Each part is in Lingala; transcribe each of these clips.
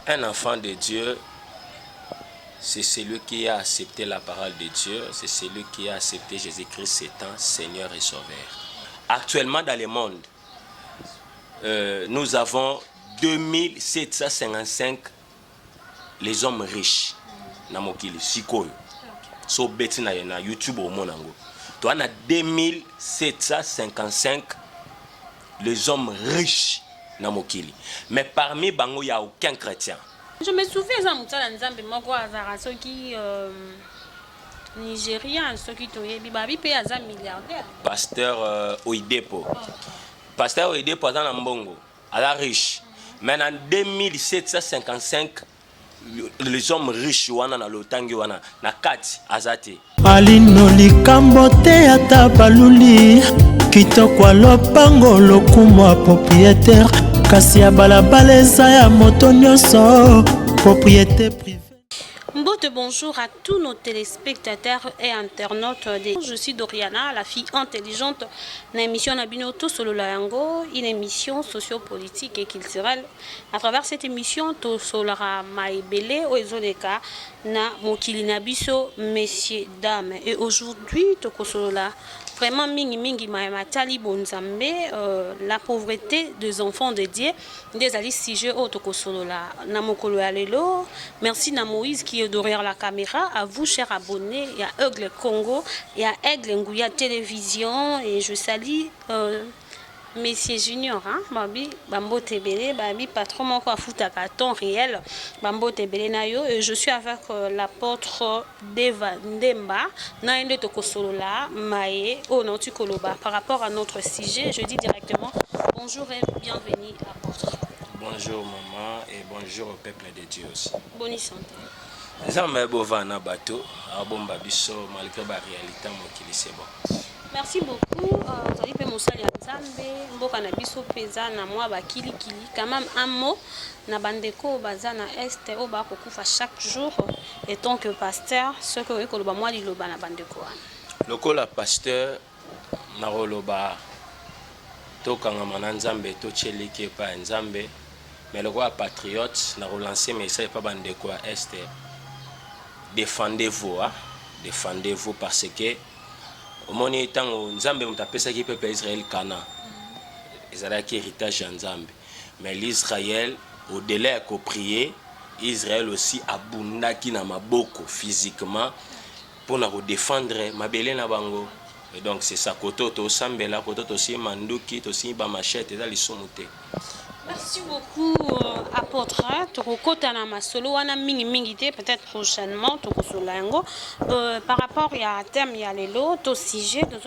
Un enfant de Dieu, c'est celui qui a accepté la parole de Dieu, c'est celui qui a accepté Jésus-Christ étant Seigneur et Sauveur. Actuellement dans le monde, nous avons 2755 les hommes riches na mokili sikoyo. So beti na YouTube au monango. Tu as 2755 les hommes riches na mokili. Mais parmi bango il y a aucun chrétien. Je me souviens ça mutala nzambe moko azara soki Nigérian soki toyebi babi pe aza milliardaire. Pasteur Oidepo. Pasteur Oidepo aza na mbongo, ala riche. Mais en 2755 les hommes riches wana na lotangi wana na kati azate. Alino likambo te ata baluli kitoko lopango lokumo propriétaire kasi ya balabala eza ya moto nyonso propriété privée. Bonjour à tous nos téléspectateurs et internautes. Je suis Doriana, la fille intelligente. Une émission Nabinoto Solo Layango, une émission sociopolitique et culturelle. À travers cette émission, to solara maibele oezoleka na mokili nabiso messieurs dames. Et aujourd'hui, toko solola vraiment mingi matali bonzambe la pauvreté des enfants de Dieu des ali sujet au toko solola na mokolo ya lelo. Merci na Moïse qui est derrière la caméra, à vous chers abonnés, il y a Aigle Congo, il y a Aigle Ngouya Télévision et je salue Messieurs Junior, hein, Babi, Bambo Tebele, Babi, patron mon quoi foutre à temps réel, Bambo Tebele Nayo, et je suis avec l'apôtre Deva Ndemba, Naïne Tokosolola, Maé, Onoti Koloba. Par rapport à notre sujet, je dis directement bonjour et bienvenue, apôtre. Bonjour maman et bonjour au peuple de Dieu aussi. Bonne santé. Nzambe bovana bato, abomba biso malgré la réalité mokili c'est bon. Merci beaucoup. Zali pe mosali ya Nzambe, mboka na biso peza na mwa bakili quand même un mot na bandeko baza na est o ba kokufa chaque jour et tant que pasteur ce que ekoloba mwa liloba na bandeko wana. Lokola pasteur na roloba tokanga na Nzambe to chelike pa Nzambe, mais lokola patriote na relancer message pa bandeko à est. Défendez-vous, hein? Défendez-vous parce que au moment où Nzambe mutapesa ki peuple Israël kana ezalaki héritage ya Nzambe, mais l'Israël au-delà de prier, Israël aussi abundaki na maboko physiquement pour na défendre mabele na bango. Et donc c'est ça koto to sambela koto to si manduki to si ba machette eza lisumu te. Merci beaucoup, apôtre. Tokokotana masolo wana mingi peut-être prochainement tokosolango par rapport à thème ya lelo to sujet de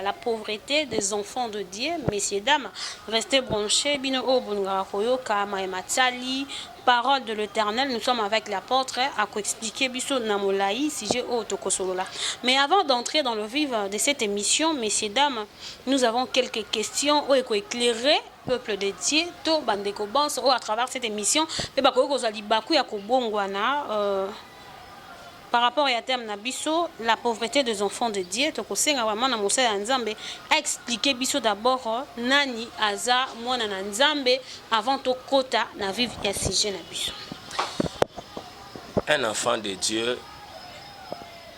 la pauvreté des enfants de Dieu. Messieurs dames, restez branchés bino obunga koyo kama matali parole de l'Éternel. Nous sommes avec l'apôtre à expliquer biso namolai sujet au tokosolola. Mais avant d'entrer dans le vif de cette émission, messieurs dames, nous avons quelques questions ou éclairer peuple de Dieu to bandeko banso à travers cette émission pe bakoyo kozali baku ya kobongwana par rapport à thème na biso la pauvreté des enfants de Dieu to kosenga vraiment na mosala ya Nzambe a expliquer biso d'abord nani aza mwana na Nzambe avant to kota na vivre ya sujet na biso. Un enfant de Dieu,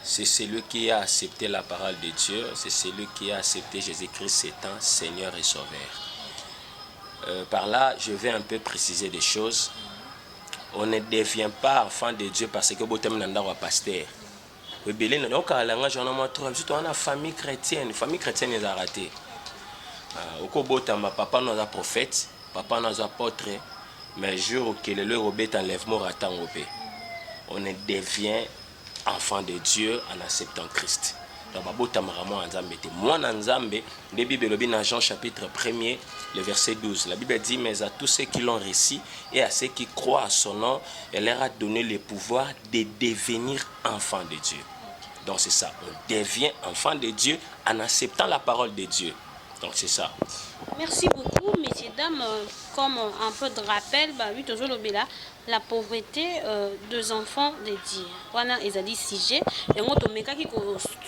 c'est celui qui a accepté la parole de Dieu, c'est celui qui a accepté Jésus-Christ étant Seigneur et Sauveur. Par là, je vais un peu préciser des choses. On ne devient pas enfant de Dieu parce que vous êtes un pasteur. Vous êtes une famille chrétienne. Famille chrétienne est ratée. Papa nous a prophète, papa nous a apôtre, mais jour où le robet enlèvement ratant on devient enfant de Dieu en acceptant Christ. La Bible dit dans Jean chapitre 1er, le verset 12. La Bible dit, mais à tous ceux qui l'ont reçu et à ceux qui croient à son nom, elle leur a donné le pouvoir de devenir enfants de Dieu. Donc c'est ça, on devient enfant de Dieu en acceptant la parole de Dieu. Donc c'est ça. Merci beaucoup, messieurs, dames. Comme un peu de rappel, oui, toujours la pauvreté des enfants de Dieu. Voilà, ils ont dit sujet. Et moi, je me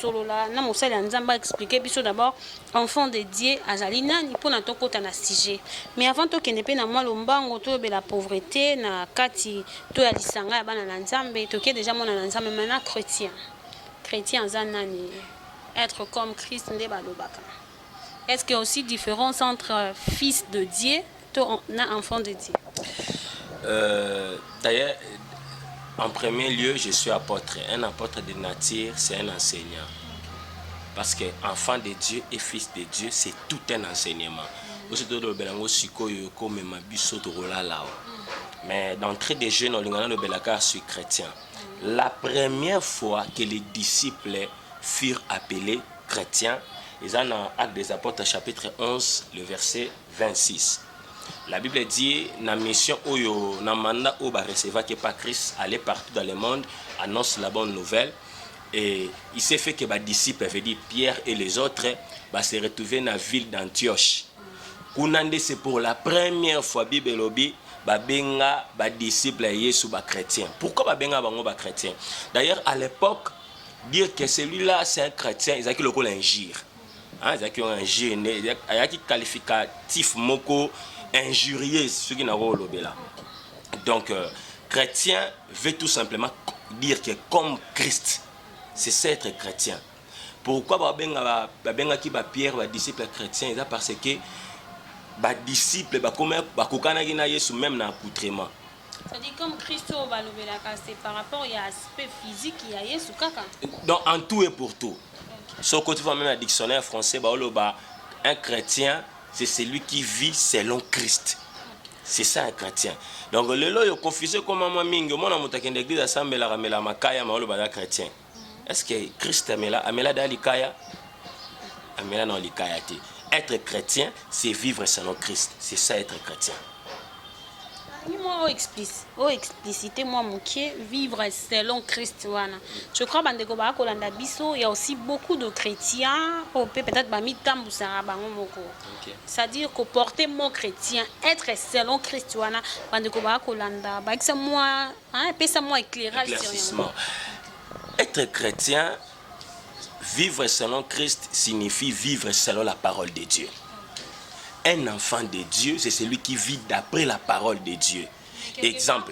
solo là, na mosala nzamba expliquer biso d'abord enfant de Dieu azali nani pour na toko na sujet. Mais avant to kende pe na moi lombango to be la pauvreté na kati to ya lisanga ya bana na nzambe to ke déjà mona na nzambe maintenant chrétien. Chrétien zanani être comme Christ nde balobaka. Est-ce qu'il y a aussi différence entre fils de Dieu et enfant de Dieu? D'ailleurs, en premier lieu, je suis apôtre. Un apôtre de nature, c'est un enseignant. Parce que enfant de Dieu et fils de Dieu, c'est tout un enseignement. Mais d'entrée de jeu, je suis chrétien. La première fois que les disciples furent appelés chrétiens, ils ont dans Actes des Apôtres chapitre 11, le verset 26. La Bible dit, dans la mission, dans le mandat où va recevoir que par Christ allait partout dans le monde, annonce la bonne nouvelle. Et il s'est fait que les disciples, veut dire Pierre et les autres, se retrouver dans la ville d'Antioche. C'est pour la première fois, Bible lobby, les disciples Yesu chrétiens. Pourquoi les chrétiens? D'ailleurs, à l'époque, dire que celui-là c'est un chrétien, ils ont dit le injure. Ils ont un injure, il y a un qualificatif moko injurieux, ce qui n'a pas là. Donc, chrétien veut tout simplement dire que comme Christ, c'est ça être chrétien. Pourquoi Pierre, les disciples chrétiens? Parce que les disciples, même dans l'accoutrement. C'est-à-dire comme Christ, c'est par rapport à l'aspect physique, il y a Yesu kaka. Donc en tout et pour tout. Ce que tu vois même dans le dictionnaire français, un chrétien, c'est celui qui vit selon Christ. C'est ça un chrétien. Donc le lot est confusé comme moi mingi, moi dans mon église assemblée la ramela makaya ma oloba chrétien. Est-ce que Christ amela dans likaya? Amela dans likaya ti. Être chrétien, c'est vivre selon Christ. C'est ça être chrétien. Moi, expliciter moi vivre selon Christ. Je crois que il y a aussi beaucoup de chrétiens, peut-être c'est-à-dire que porter mon chrétien, être selon Christ, être chrétien, vivre selon Christ signifie vivre selon la parole de Dieu. Un enfant de Dieu, c'est celui qui vit d'après la parole de Dieu. Exemple.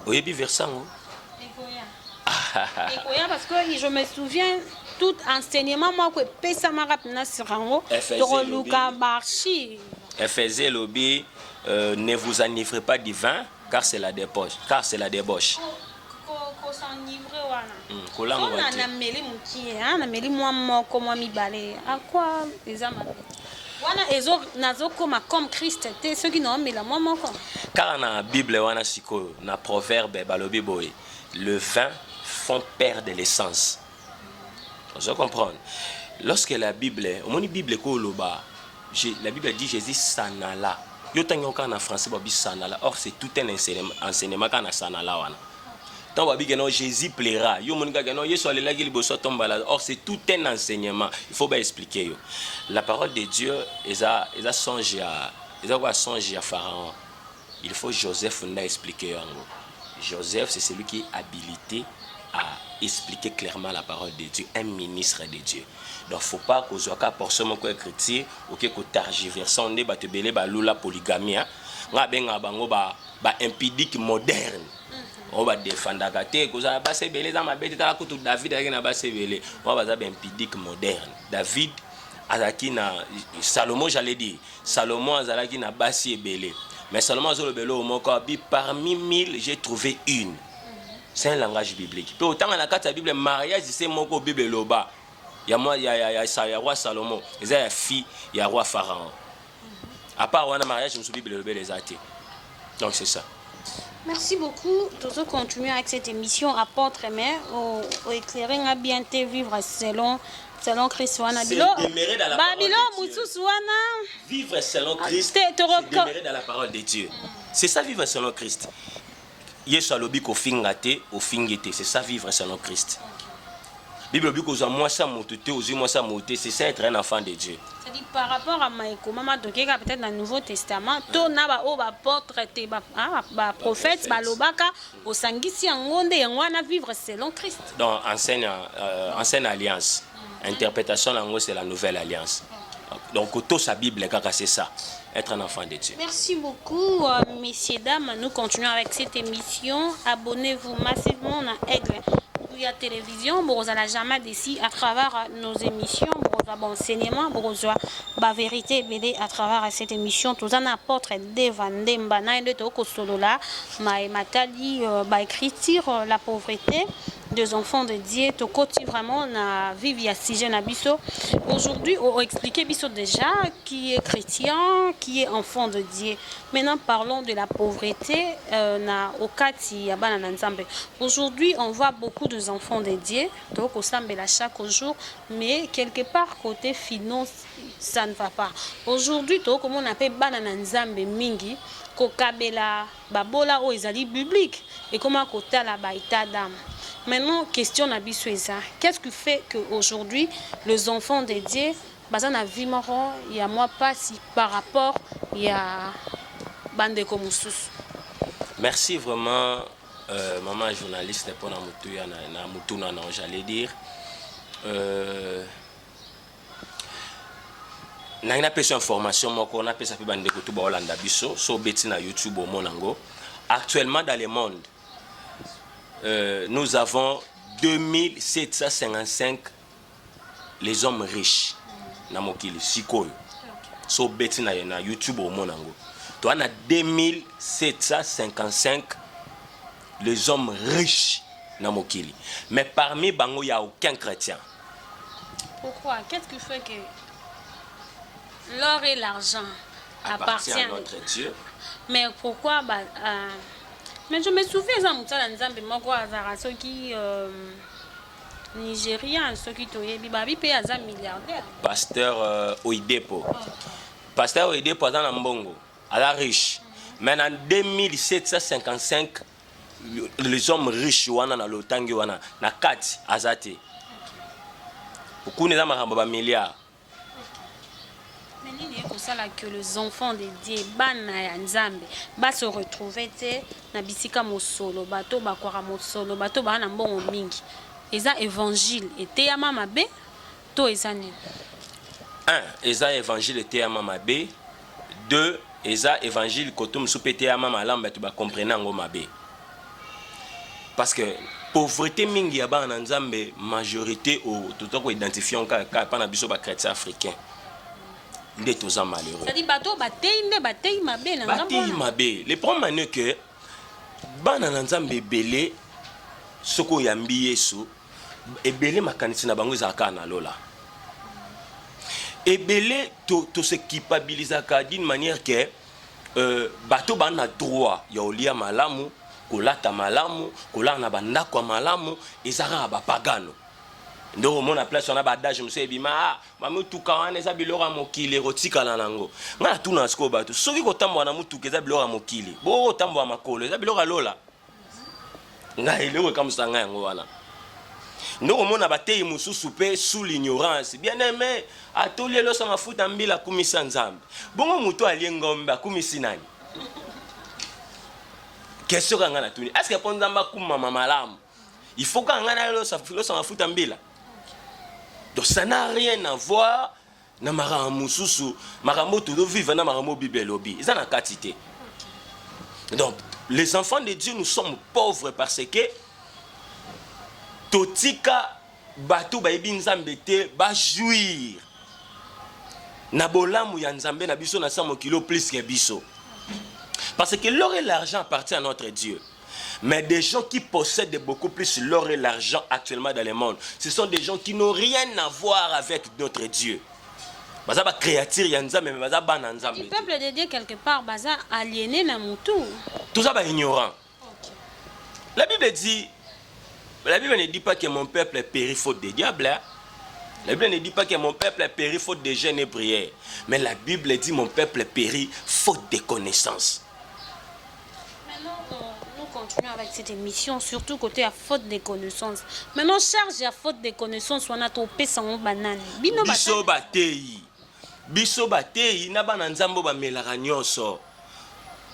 Oui, verset. Parce que je me souviens, tout enseignement, moi, que Éphésiens lobby, ne vous enivrez pas du vin, car c'est la débauche. Comme Christ, ceux qui n'ont la car dans la Bible, dans le proverbe, le vin font perdre l'essence. Vous comprenez? Lorsque la Bible, la Bible dit Jésus sanala. En français, sanala. Or, c'est tout un enseignement quand sanala. Jésus plaira. Or, c'est tout un enseignement. Il faut bien expliquer. La parole de Dieu, ils ont songé à Pharaon. Il faut Joseph nous expliquer. Joseph, c'est celui qui est habilité à expliquer clairement la parole de Dieu, un ministre de Dieu. Donc, il ne faut pas que vous ayez pour ce moment chrétien ou que vous tergiversez, on est la polygamie. On a impudique moderne. On va défendre la tête, on va passer belé dans ma bête, David a passé belé. On va passer impudique moderne. David azaki na Salomon, j'allais dire. Salomon azaki na bassi belé. Mais Salomon azolo belé parmi 1000, j'ai trouvé une. C'est un langage biblique. Puis autant dans la carte de la Bible, mariage c'est moko Bible loba. Il y a roi Salomon, il y a fille, il y a roi Pharaon. À part un mariage, je me suis dit Bible les athées. Donc c'est ça. Merci beaucoup. Nous continuons avec cette émission Apôtre mais au éclairer à bien te vivre selon Christ. C'est demeurer dans la parole de Dieu. Vivre selon Christ, c'est demeurer dans la parole de Dieu. C'est ça vivre selon Christ. Yesu alobi ko fingate, o fingete, c'est ça vivre selon Christ. Bible dit que moi ça mototé, moi ça moté, c'est ça être un enfant de Dieu. C'est-à-dire par rapport à Maïko, Maman Tokeka, peut-être dans le Nouveau Testament, to na ba o ba apôtre te ba prophète, ba lobaka, au sangisi angonde yangwana vivre selon Christ. Donc ancienne alliance, interprétation langue c'est la nouvelle alliance. Donc tout sa Bible c'est ça, être un enfant de Dieu. Merci beaucoup messieurs dames, nous continuons avec cette émission. Abonnez-vous massivement à Aigle. Il y a télévision, vous allez jamais d'ici à travers nos émissions, vous avez enseignement, vous avez vérité à travers cette émission. Tout ça n'apporte des vendemba, de toko solo là, matali, écriture la pauvreté des enfants de Dieu. Toko vraiment na vivre à sujet na biso. Aujourd'hui, on expliqué biso déjà qui est chrétien, qui est enfant de Dieu. Maintenant, parlons de la pauvreté na okati ya bana nzambe. Aujourd'hui, on voit beaucoup de enfants de Dieu, donc au Sambela chaque jour, mais quelque part côté finance, ça ne va pas. Aujourd'hui, comme on appelle banana nzambe mingi, kokabela babola o ezali biblique et comment kota la baïta d'âme. Maintenant, question na biso eza, qu'est-ce qui fait que aujourd'hui les enfants de Dieu bazana vimoro il y a moi pas si par rapport il y a bande comme sous. Merci vraiment. Maman journaliste pour na mutuna na j'allais dire na ina pesa information moko na pesa pe bande ko tuba Holanda biso so beti na YouTube au monango. Actuellement dans le monde nous avons 2755 les hommes riches na mokili sikoyo so beti na YouTube au monango to na 2755 les hommes riches dans Mokili. Mais parmi bango, il n'y a aucun chrétien. Pourquoi? Qu'est-ce qui fait que l'or et l'argent appartiennent à notre Dieu? Mais pourquoi mais je me souviens ceux qui Nigériens, ceux qui sont milliardaires. Pasteur Oidepo. Pasteur Oidepo dans Mbongo, à la riche. Mais en 2755, les hommes riches wana na lotangi wana na kati azate okune za makamba milliards. Mais nini ekosala que les enfants de Dieu bana ya nzambe ba se retrouver te na bisika mosolo bato bakwara mosolo bato bana mbongo mingi eza évangile ete ya mama be to eza nini? 1 eza évangile ete ya mama be. 2 eza évangile kotum supete ya mama lamba tu ba comprendre ngo mabe. Parce que pauvreté mingi ya bana nzambe majorité au tout ko identifier ka pana biso ba chrétien africain nde toza malheureux. Ça dit bato batei mabe na batei mabe. Le problème est que bana nzambe belé soko yambi Yesu ebele makanisi na bango ezaka na lola. Ebele to se culpabilisaka d'une manière que bato bana droit ya olia malamu kolata malamu kolana na bandako malamu ezaka ba pagano ndo mona place on a badage monsieur bima mamu tukawana eza bilora mokili rotika na nango ngana tuna siko bato soki kotambo na mutuka eza bilora mokili bo tambo makolo eza bilora lola nga elewe comme ça nga yango wana ndo mona batei mususu pe sous l'ignorance bien aimé atoli lo sa mafuta mbila kumisa nzambe bongo muto aliengombe akumisi nani? Question quand on a tuni. Est-ce que pour nous mama malam, il faut qu'on ait le safout en bila. Donc ça n'a rien à voir. Na maramu susu, maramu tout vivre na maramu bibelobi. Ils en ont quantité. Donc les enfants de Dieu nous sommes pauvres parce que totika batu ba ibinzambe te ba jouir. Na bolamu ya nzambe na biso na 100 kilo plus que biso. Parce que l'or et l'argent appartiennent à notre Dieu. Mais des gens qui possèdent beaucoup plus l'or et l'argent actuellement dans le monde, ce sont des gens qui n'ont rien à voir avec notre Dieu. Le peuple de Dieu, quelque part, est aliéné dans mon tour. Tout ça est ignorant. Okay. La Bible ne dit pas que mon peuple est péri faute des diables. Hein? La Bible ne dit pas que mon peuple est péri faute de jeûne et prière. Mais la Bible dit mon peuple est péri faute de connaissances. continuer avec cette émission, surtout côté à faute de connaissances. Maintenant, charge à faute de connaissances, on a topé sans banane. Biso batei. Biso batei, na bana nzambo ba melaka nyonso.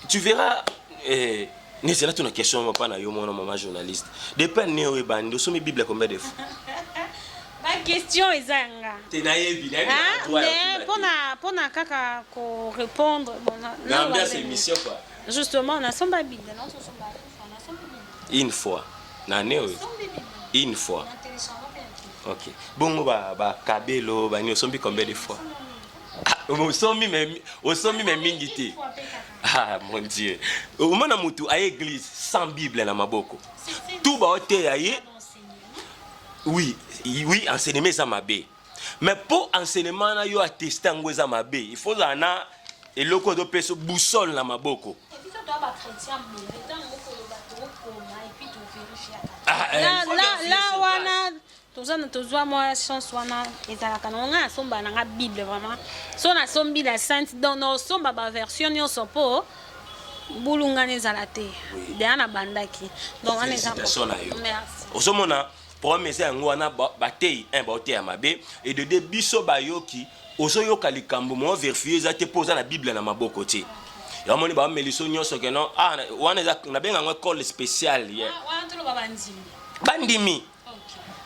Tu verras, mais c'est là une question, pas na yo mon maman journaliste. Dépend néo et bandi, somme Bible combien de fois? Ma question est zanga. T'es naïve, mais pour na kaka ko répondre, non, bien c'est mission quoi. Justement, on a son Bible, non, une fois. Na néo. Une fois. OK. Bon ba kabelo ba ni sombi combien de fois? Au sombi mais mingiti. Ah mon Dieu. Au mona mutu à église sans Bible na maboko. Tout ba oté aye. Oui, enseignement ça mabé. Mais pour enseignement na yo attester ngweza mabé, il faut ana et loko do peso boussole na maboko. Là wana tozwa moi chance wana ezalaka na somba na Bible vraiment. So na sombi la sainte dans no somba ba version nyonso po bulunga nezalate. Deana bandaki. Donc on est merci. Osomona promesse yango wana batei un baoté ya mabe et de biso bayoki ozoyoka likambo mo vérifier za te posa na Bible na maboko te. Ya moni ba meliso nyonso ke non wana na benga ngo école spéciale ya. Wana to lo babandimi. Bandimi.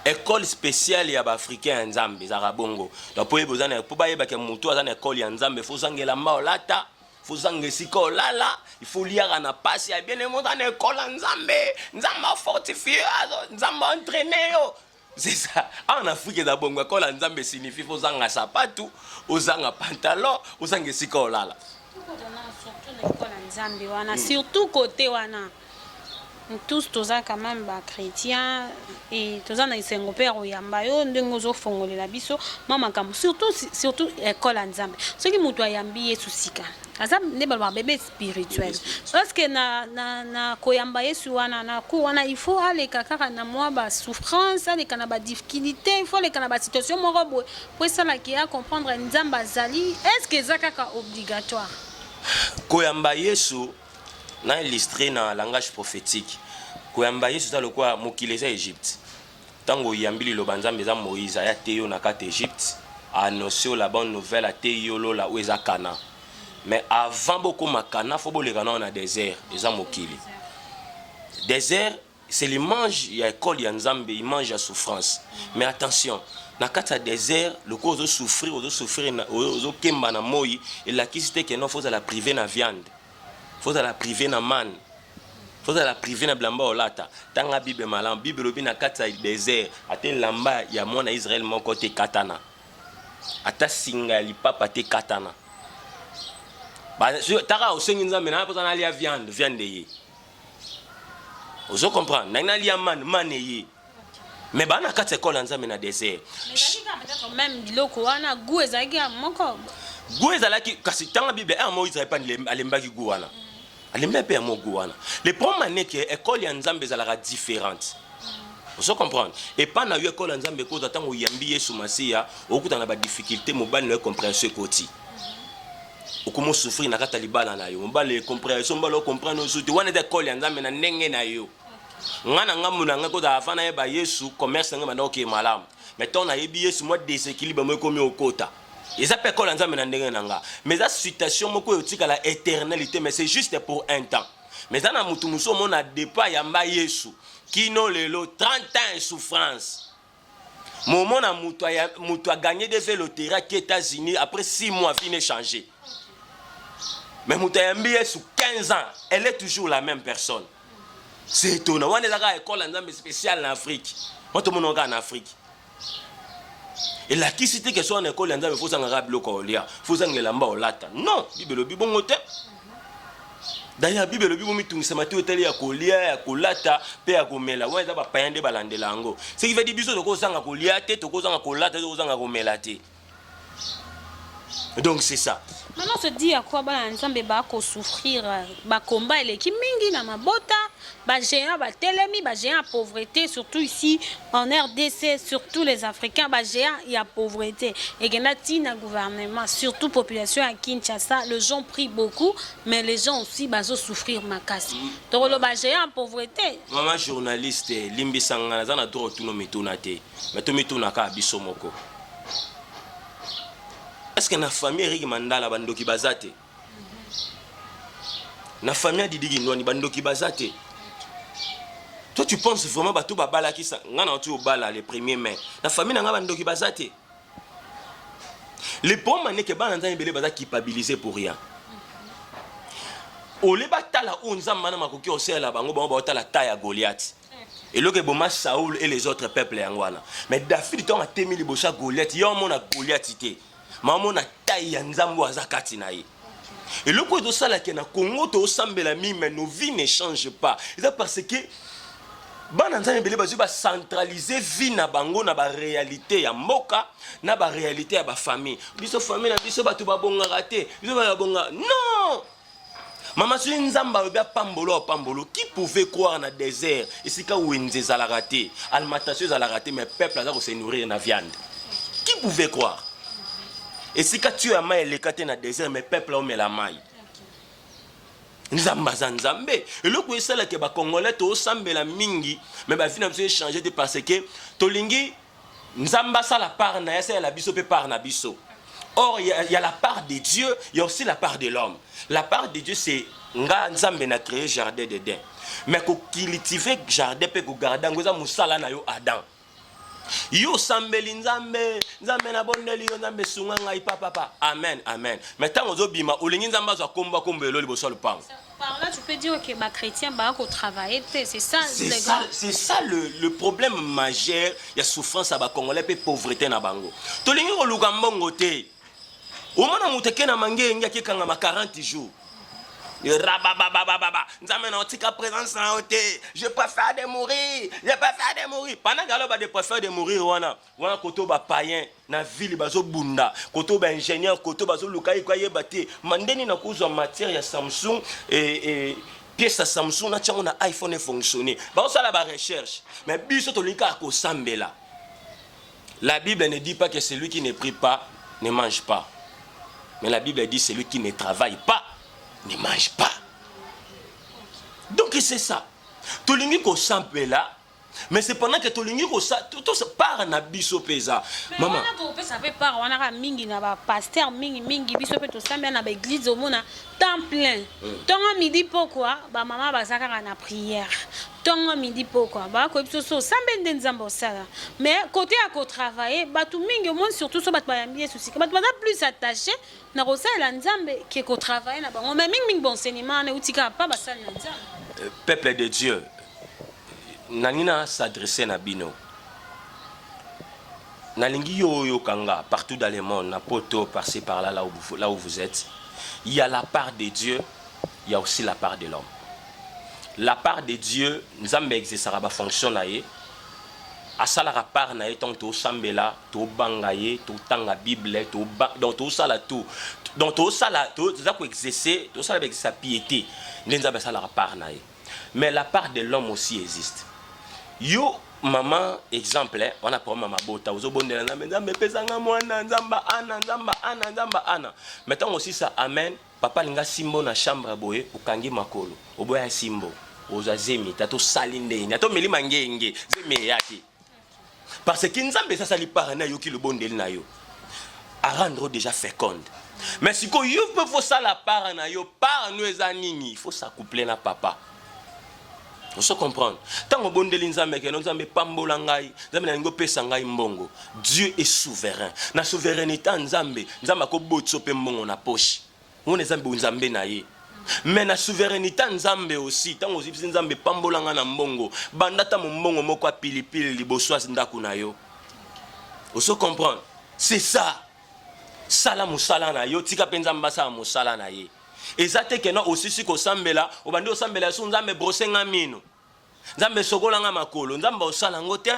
École spéciale ya ba africain nzambe za rabongo. Donc po yebozana po ba yeba ke mutu azana école ya nzambe faut zangela maolata. Faut zange siko lala, il faut lire na passe ya bien monde en école nzambe, nzamba fortifié, nzamba entraîné yo. C'est ça. En Afrique d'abord école nzambe signifie faut zanga sapatou, ozanga pantalon, ozange siko lala. Surtout côté wana. Tous toza quand même ba chrétiens et toza na isengo père oyamba yo ndengo zo fongolela biso mama kam surtout école nzambe soki mutu ayambi Yesu sika azam ne ba bébé spirituel parce que na koyamba Yesu wana na ko wana il faut aller kaka na moi ba souffrance aller kana ba difficulté il faut aller kana ba situation moko boy pour ça là qui a comprendre nzamba zali est-ce que ça kaka obligatoire koyamba Yesu na illustré dans le langage prophétique. Koyamba Yesu ça le quoi mokili za Égypte. Tango yambili lo banzambe za Moïse ya teyo na kate Égypte, annoncer la bonne nouvelle à teyo lo la oueza Cana. Mais avant beaucoup makana faut boleka na désert, eza mokili. Désert c'est le mange ya école ya nzambe, il mange la souffrance. Mais attention, na kata désert, le cause de souffrir, ozo kemba na moi et la kisite que non faut la priver na viande. Faut la priver na man. Faut la priver na blamba olata. Tanga Bible malam, Bible obi na kata désert, ate lamba ya mona Israël mon côté katana. Ata singa li papa te katana. Ba tara osengi nzambe na poza na lia viande ye. Ozo comprendre, na lia man ye. Mais ba na kata école nzambe na désert. Mais peut-être même biloko wana goût ezaki moko. Goût ezalaki kasi tanga Bible un Moïse pas alembaki goût wana. Alembe mo goût wana. Le problème est que école ya nzambe ezalaka différente. Vous comprenez? Et pas na école nzambe ko tango yambi Yesu Masia, okuta na ba difficulté mobali na compréhension koti. Okumo souffrir na kata libala na yo. Mobali compréhension mbalo comprendre ozuti wana d'école ya nzambe na ndenge na yo. Ngana ngamu na ngako da afana ye ba Yesu commerce ngama ndoke malamu. Mais ton na yebi Yesu mo déséquilibre mo komi okota. Ils appellent école nzambe na ndenge nanga. Mais la situation moko yotika la éternalité mais c'est juste pour un temps. Mais dans la mutu muso mon a dépa yamba Yesu qui no lelo 30 ans de souffrance. Moment na mutu a gagné des vélos terrain aux États-Unis après 6 mois fini changer. Mais mutu yamba Yesu 15 ans, elle est toujours la même personne. C'est étonnant. On est là à école nzambe spéciale en Afrique. On tout monde en Afrique. Et la qui cité que soit en école nzambe faut sanga biloko olia, faut sanga lamba olata. Non, Bible bibongo te. D'ailleurs Bible bibo mitungisa mati hôtel ya kolia ya kolata pe ya komela. Wa eza ba payande balandela ngo. Ce qui veut dire biso to ko sanga kolia te, to ko sanga kolata, to ko sanga komela te. Donc c'est ça. Maintenant, se dit à quoi ensemble va souffrir, va combat les qui mingi na mabota, va géant, va telemi, va géant pauvreté, surtout ici en RDC, surtout les Africains, va géant il y a pauvreté. Et que na gouvernement, surtout population à Kinshasa, les gens prient beaucoup, mais les gens aussi va souffrir ma casse. Donc le va géant pauvreté. Maman journaliste, limbi sangana zana droit tout no mitunate, mais tout mitunaka bisomoko. Est-ce que na famille Rick Mandala bandoki bazate? Na famille Didi Nwani bandoki bazate? Toi tu penses vraiment batou babala qui ça ngana tu obala les premiers mai. Na famille nanga bandoki bazate? Les pommes mané que bana nzana belé baza culpabilisé pour rien. Ole batala onza mana makoki osela bango bango batala taille Goliath. Et là que boma Saoul et les autres peuples yangwana. Mais David ton a temi libocha Goliath, yo mona Goliath ité. Maman na taille ya nzambo azakati na ye. Et le coup de ça là que na Congo to sambela mi mais nos vies ne changent pas. C'est parce que bana nzambe belé bazu ba centraliser vie na bango na ba réalité ya mboka na ba réalité ya ba famille. Biso famille na biso batu ba bonga raté. Biso ba bonga non. Maman sur nzamba obia pambolo pambolo qui pouvait croire na désert et c'est quand wenze za la raté. Alimentation za la raté mais peuple a se nourrir na viande. Qui pouvait croire? Et si quand tu as maï les catés dans le désert, mes peuples ont mis la maille. Nzamba Nzambe. Et le coup, c'est là que les Congolais ont sambe la mingi, mais bah finalement ils changé de parce que Tolingi Nzamba ça la part na ça la biso pe part na biso. Or il y a la part de Dieu, il y a aussi la part de l'homme. La part de Dieu c'est nga Nzambe na créé jardin d'Éden. Mais ko cultiver jardin pe ko garder ngoza musala na yo Adam. Yo sambeli nzambe nzambe na bondeli yo nzambe sunga ngai papa amen amen mais tant ozobima olingi nzamba za komba kombelo liboso lupango. Par là tu peux dire que les chrétiens ba ko travailler c'est ça c'est ça le problème majeur, il y a souffrance à ba congolais pe pauvreté na bango tolingi ko luka mbongo te o mona muteke na mange ngia ke kanga ma 40 jours. Je préfère de mourir. Je préfère de mourir. Pendant que je préfère de mourir, on a koto ba païen na ville bazo bunda, koto ba ingénieur, koto bazo lukai kwa yebate. Mandeni na kuzo matière ya Samsung et pièce à Samsung na tchango na iPhone et fonctionner. Ba ça la ba recherche. Mais biso to lika ko sambela. La Bible ne dit pas que celui qui ne prie pas ne mange pas. Mais la Bible dit celui qui ne travaille pas ne mange pas. Donc c'est ça. Tolingi ko sampe là, mais c'est pendant que tolingi ko ça tout part na biso pesa. Maman. On peut ça fait part on a mingi na ba pasteur mingi biso pe to sambe na ba église au mona temps plein. Tonga midi pourquoi ba maman ba saka na prière. Tonga midi pourquoi ba ko biso so sambe ndenzambo sala. Mais côté à ko travailler ba tout mingi au monde surtout so ba yambi souci. Ba plus attaché na rosa la nzambe qui ko travailler na bango mais mingi bon enseignement na utika pas ba sala nzambe. Peuple de Dieu. Nanina s'adresser na bino. Nalingi yo kanga partout dans le monde, na poto par-ci par-là là où vous êtes. Il y a la part de Dieu, il y a aussi la part de l'homme. La part de Dieu, nous avons exercé ba fonction na ye. Asala la part na ye tant to sambela, to bangaye, to tanga Bible, to donc tout ça là tout. Donc tout ça là tout ça pour exercer, tout ça avec sa piété. Nous avons ça la part na ye. Mais la part de l'homme aussi existe. Yo maman exemple on a pour maman bota ozobondela na nzambe pesanga mwana nzamba ana mettons aussi ça amen papa linga simbo na chambre boye ukangi makolo oboya simbo ozazemi tato salinde na to melima ngenge zeme yake parce que nzambe ça sali par na yo ki le bondeli na yo à rendre déjà féconde. Mais si ko yo peut faut ça la part na yo par nous ezanini il faut s'accoupler na papa. On se comprend. Tant que bondeli nzambe ke nzambe pambola ngai, nzambe na ngo pesa ngai mbongo. Dieu est souverain. Na souveraineté nzambe, nzambe ko botso pe mbongo na poche. On nzambe nzambe na ye. Mais na souveraineté nzambe aussi, tant que nzambe pambola nga na mbongo, bandata mbongo moko pilipili liboso ndako na yo. On se comprend. C'est ça. Sala musala na yo, tika penza mbasa musala na ye. Ezate que non aussi si ko sambela obandi osambela so nzambe brosenga mino nzambe sokolanga makolo nzambe osala ngote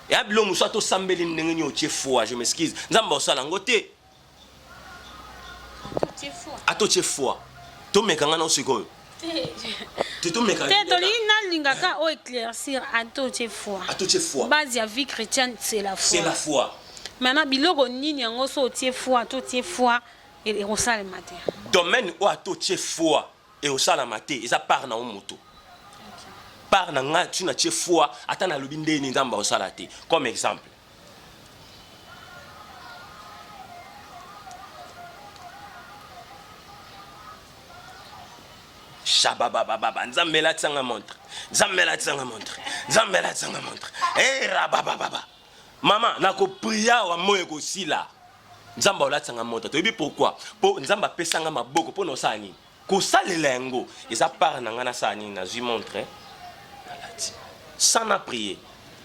ya bilo musa to sambeli ndenge nyo tie foi je m'excuse nzambe osala ngote atoche foi to mekanga na sikoyo to mekanga te lingaka o éclaircir atoche foi base ya vie chrétienne c'est la foi maintenant biloko nini yango so tie foi to tie foi et rosalema te domaine o atoche foi et rosalema te eza part na moto par na nga tu na tie foi ata na lobi ndeni nzamba osala te comme exemple Shababababa, nzambela tsanga montre. Eh rabababa. Maman, nako priya wa moye ko sila. Nzamba ola tsanga montre. Tu sais pourquoi? Pour nzamba pesanga maboko pour no sani. Ko salela yango, eza par na ngana sani na zui montre. Nalati. Sans prier,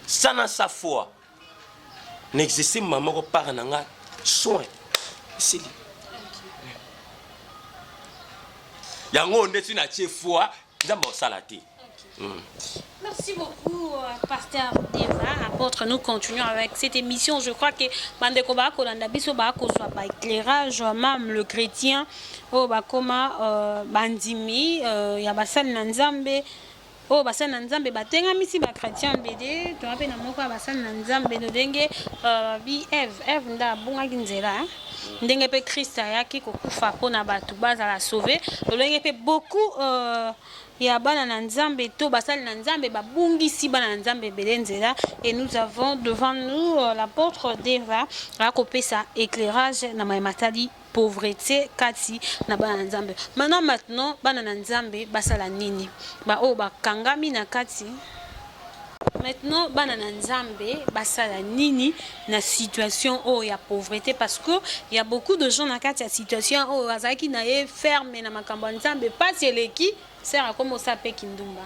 sans sa foi. N'existe maman ko par na nga soin. C'est yango ndeti na tie foi nzamba osala te. Merci beaucoup, Pasteur Deva. Apôtre, nous continuons avec cette émission. Je crois que Bandeko Bako Landabiso Bako soit par éclairage, même le chrétien, oh Bakoma Bandimi, Yabasal Nanzambe, oh Basal Nanzambe, Batenga Misi Bakratien BD, tu rappelles Namoka Basal Nanzambe, de Dengue, Bi Eve Nda Bunga Ginzela. Ndenge pe Christ ayaki kokufa pona batu bazala sauver lolenge pe beaucoup ya bana na nzambe to basali na nzambe babungisi bana na nzambe belenzela et nous avons devant nous l'apôtre Deva akopesa éclairage na matadi pauvreté kati na bana na nzambe maintenant bana na nzambe basala nini ba o bakangami na kati. Maintenant, banana nzambe basala nini na situation où il y a pauvreté parce que il y a beaucoup de gens dans cette situation où azaki na ye ferme na makambo nzambe pas eleki sert comme osape kindumba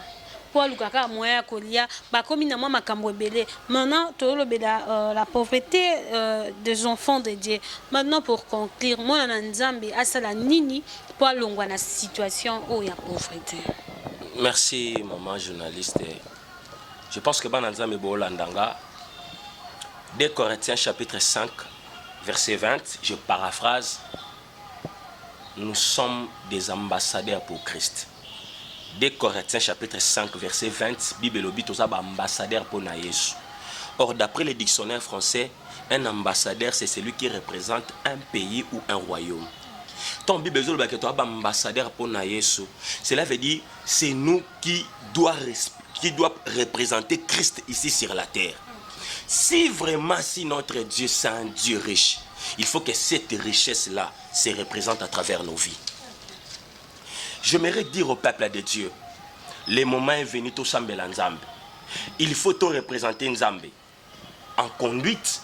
pour lukaka moya kolia ba komi na mwa makambo ebele. Maintenant tolobela la pauvreté des enfants de Dieu. Maintenant pour conclure, moi na nzambe asala nini pour longwa na situation où il y a pauvreté. Merci maman journaliste. Je pense que Bananzam et Bolandanga, 2 Corinthiens chapitre 5, verset 20, je paraphrase, nous sommes des ambassadeurs pour Christ. 2 Corinthiens chapitre 5, verset 20, Bible obit aux ambassadeurs pour Naïs. Or, d'après le dictionnaire français, un ambassadeur, c'est celui qui représente un pays ou un royaume. Ton Bible est ambassadeur pour Naïs. Cela veut dire, c'est nous qui doit représenter Christ ici sur la terre. Si vraiment, si notre Dieu c'est un Dieu riche, il faut que cette richesse-là se représente à travers nos vies. J'aimerais dire au peuple de Dieu, le moment est venu tout sambela Nzambe. Il faut tout représenter Nzambe en conduite,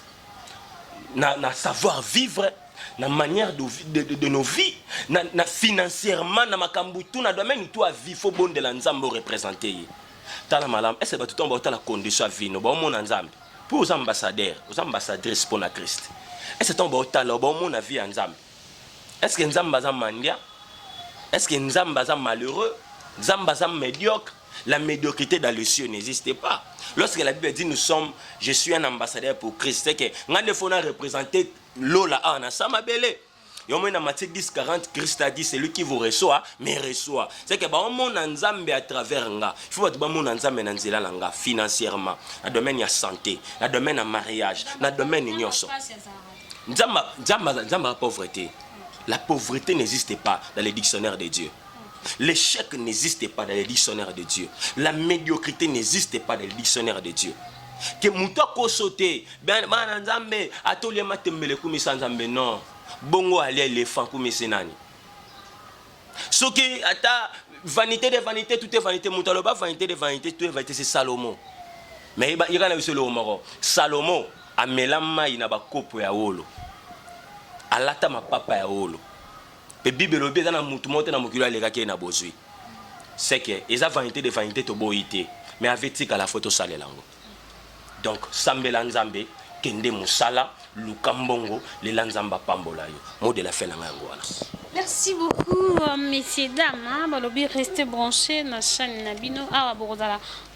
na savoir vivre, na manière de nos vies, na financièrement, na makambutu, na domaine tout à vie, faut bon de la Nzambe représenter. Tala malam, est-ce que tu as la condition à vie, nous avons mon Nzambe. Pour aux ambassadeurs, aux ambassadrices pour la Christ. Est-ce que tu as mon avis en Nzambe? Est-ce que Nzambe est mandia? Est-ce que Nzambe est malheureux? Nzambe est médiocre? La médiocrité dans les cieux n'existe pas. Lorsque la Bible dit je suis un ambassadeur pour Christ, c'est que nous devons représenter l'Ola en Samabele. Et au moins dans Matthieu 10, 40, Christ a dit, c'est lui qui vous reçoit, mais reçoit. C'est que bah, on Nzambe à travers nga. Il faut que on Nzambe nanzela langa financièrement. Dans le domaine de santé, dans le domaine de mariage, dans le domaine de nyoso. Nzambe la pauvreté. La pauvreté n'existe pas dans les dictionnaires de Dieu. L'échec n'existe pas dans les dictionnaires de Dieu. La médiocrité n'existe pas dans les dictionnaires de Dieu. Que moutako sauter, ben Nzambe atelier matembele kumisa Nzambe non. Bongo ali éléphant comme senani. Ce qui ata vanité de vanité, tout est vanité. Moutaloba vanité de vanité, tout est vanité. C'est Salomon. Mais il y a un Salomon. Salomon a melama ina ba kopo ya wolo. Alata ma papa ya wolo. Pe Bible obi na mutu monte na mukilo alega ke na bozui. C'est que eza vanité de vanité to boité. Mais avec tika la photo sale lango. Donc sambela Nzambe kende musala lukambongo le lanzamba pambola yo. Mot de la fin na ngwana. Merci beaucoup, messieurs, dames. Balobi, restez branchés dans la chaîne Nabino. Ah,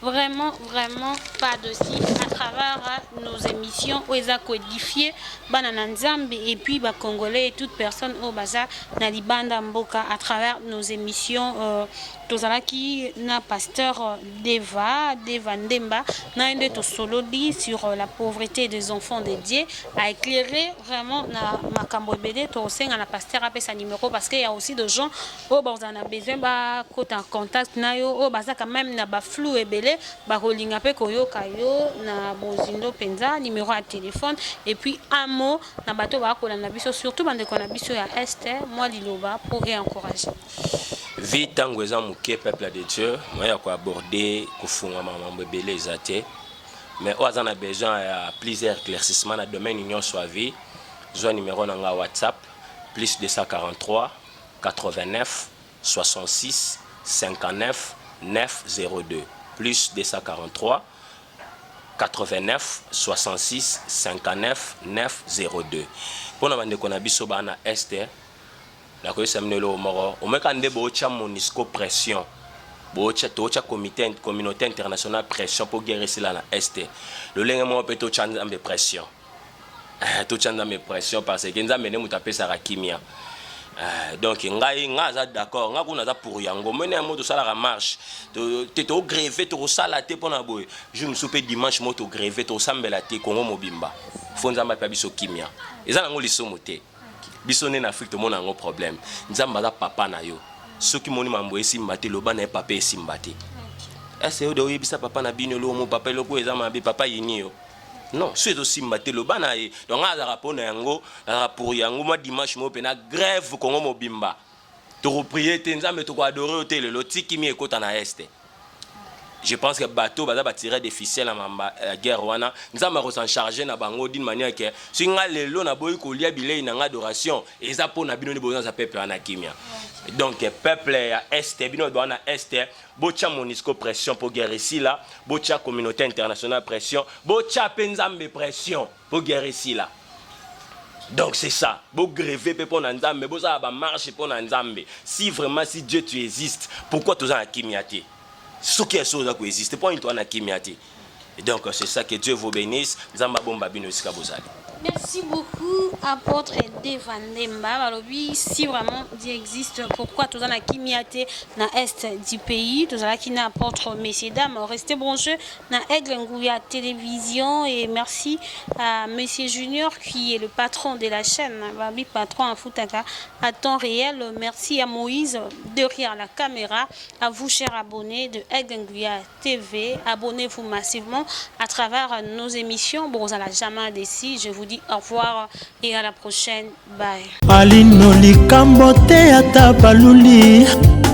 vraiment, vraiment, pas de si. À travers nos émissions, où ils ont codifié Banananzambe et puis Congolais et toute personne au Baza, Nalibanda Mboka, à travers nos émissions. Tozalaki na pasteur Deva Ndemba na ende to solo dit sur la pauvreté des enfants de Dieu a éclairé vraiment na makambo ebele to senga na pasteur apé sa numéro parce qu'il y a aussi des gens au bazan a besoin ba côté en contact na yo au baza quand même na ba flou ebele ba kolinga pe koyoka yo na bozindo penza numéro à téléphone et puis un mot na bato ba ko na biso surtout bande ko na biso ya Esther moi liloba pour réencourager. Vie tango eza muke peuple de Dieu, moi ya ko aborder ko funga mambo ebele ezate. Mais on a besoin de plusieurs éclaircissements dans le domaine union soit vie. J'ai un numéro dans WhatsApp plus 243 89 66 59 902 plus 243 89 66 59 902. Pour nous demander qu'on a biso bana Esther, la ko semnelo moro. O meka ndebo ocha monisco pression. Bocha tocha communauté internationale pression pour guérir cela na Esther. Le lenga mo peut to chanda de pression. To chanda de pression parce que nzambe ne mutape sa kimia. Donc ngai ngaza d'accord nga kuna za pour yango mena moto sala la marche to gréver to sala te pona boy je me soupe dimanche moto gréver to sambela te Congo mobimba fonza ma pa biso kimia eza ngo lisomo te biso ne na Afrique to mona ngo problème nzamba za papa na yo soki moni mambo esimba te loba na papa esimba te ese yo do yebisa papa na bino lo mo papa lo ko eza mabe papa yini yo non c'est aussi maté le bana et donc à la pour yango pour yango moi dimanche mo pena grève Congo mobimba to reprier tenzambe to adorer hôtel le tiki mi ekota na este. Je pense que bateau baza ba tirer des ficelles à guerre wana nzamba ko s'en charger na bango d'une manière que si nga lelo na boyi ko lia bilei na adoration eza po na bino ni boza peuple na kimia. Donc peuple à est bino doit na est bocha monisco pression pour guerre ici là bocha communauté internationale pression bocha penzambe pression pour guerre ici là. Donc c'est ça, beau gréver pour nzambe beau ça ba marcher pour nzambe. Si vraiment si Dieu tu existes, pourquoi tu as kimiati? Ce qui est chose qui existe, pas une toile qui m'y. Et donc c'est ça, que Dieu vous bénisse. Merci beaucoup, apôtre Deva Ndemba. Oui, si vraiment Dieu existe, pourquoi tout le monde qui dans l'est du pays, tout le monde qui apôtre, messieurs, dames, restez branchés dans Aigle Ngouya Télévision. Et merci à monsieur Junior qui est le patron de la chaîne, le patron à Foutaka à temps réel. Merci à Moïse derrière la caméra, à vous, chers abonnés de Aigle Ngouya TV. Abonnez-vous massivement à travers nos émissions. Bon, à la jamais d'ici, je vous dis au revoir et à la prochaine. Bye. Alino likambo te ata baluli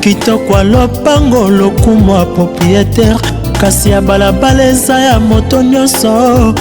kitoko lopango lokumo propriétaire kasi ya balabala eza ya moto nyonso